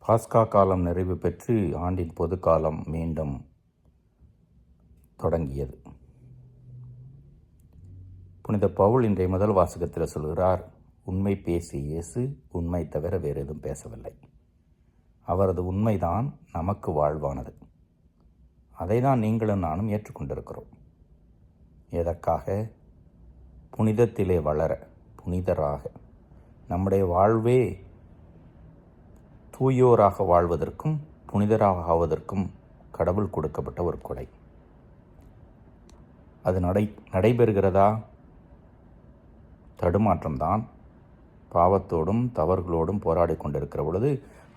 பாஸ்கா காலம் நிறைவு பெற்று ஆண்டின் பொது காலம் மீண்டும் தொடங்கியது. புனித பவுல் இன்றைய முதல் வாசகத்தில் சொல்கிறார், உண்மை பேசி இயேசு உண்மை தவிர வேறு எதுவும் பேசவில்லை. அவரது உண்மைதான் நமக்கு வாழ்வானது. அதை தான் நீங்களும் நானும் ஏற்றுக்கொண்டிருக்கிறோம். எதற்காக? புனிதத்திலே வளர, புனிதராக, நம்முடைய வாழ்வே தூயோராக வாழ்வதற்கும் புனிதராக ஆவதற்கும் கடவுள் கொடுக்கப்பட்ட ஒரு கொடை. அது நடைபெறுகிறதா? தடுமாற்றம்தான். பாவத்தோடும் தவறுகளோடும் போராடி கொண்டிருக்கிற பொழுது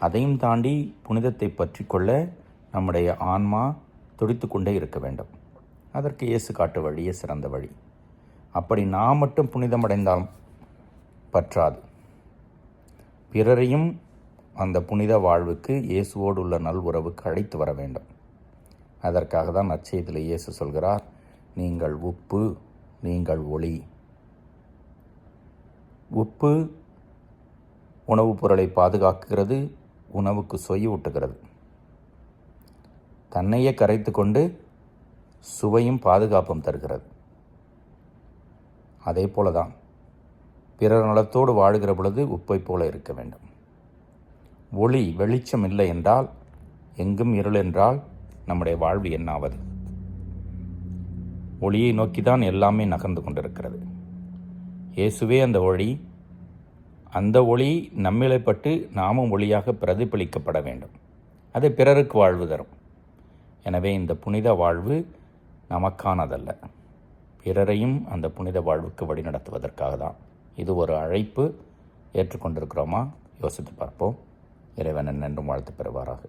அதையும் தாண்டி புனிதத்தை பற்றி கொள்ள நம்முடைய ஆன்மா துடித்து கொண்டே இருக்க வேண்டும். அதற்கு இயேசு காட்டு வழியே சிறந்த வழி. அப்படி நாம் மட்டும் புனிதமடைந்தால் பற்றாது, பிறரையும் அந்த புனித வாழ்வுக்கு, இயேசுவோடு உள்ள நல் உறவுக்கு அழைத்து வர வேண்டும். அதற்காக தான் நற்செய்தியில் இயேசு சொல்கிறார், நீங்கள் உப்பு, நீங்கள் ஒளி. உப்பு உணவுப் பொருளை பாதுகாக்கிறது, உணவுக்கு சொய்யூட்டுகிறது. தன்னையே கரைத்து கொண்டு சுவையும் பாதுகாப்பும் தருகிறது. அதே போலதான் பிறர் நலத்தோடு வாழுகிற பொழுது உப்பை போல இருக்க வேண்டும். ஒளி, வெளிச்சம் இல்லை என்றால், எங்கும் இருள் என்றால் நம்முடைய வாழ்வு என்னாவது? ஒளியை நோக்கிதான் எல்லாமே நகர்ந்து கொண்டிருக்கிறது. இயேசுவே அந்த ஒளி. அந்த ஒளி நம்மிலே பட்டு நாமும் ஒளியாக பிரதிபலிக்கப்பட வேண்டும். அது பிறருக்கு வாழ்வு தரும். எனவே இந்த புனித வாழ்வு நமக்கானதல்ல, பிறரையும் அந்த புனித வாழ்வுக்கு வழிநடத்துவதற்காக தான். இது ஒரு அழைப்பு. ஏற்றுக்கொண்டிருக்கிறோமா? யோசித்து பார்ப்போம். இறைவன் என்றும் வாழ்த்து பெறுவாராக.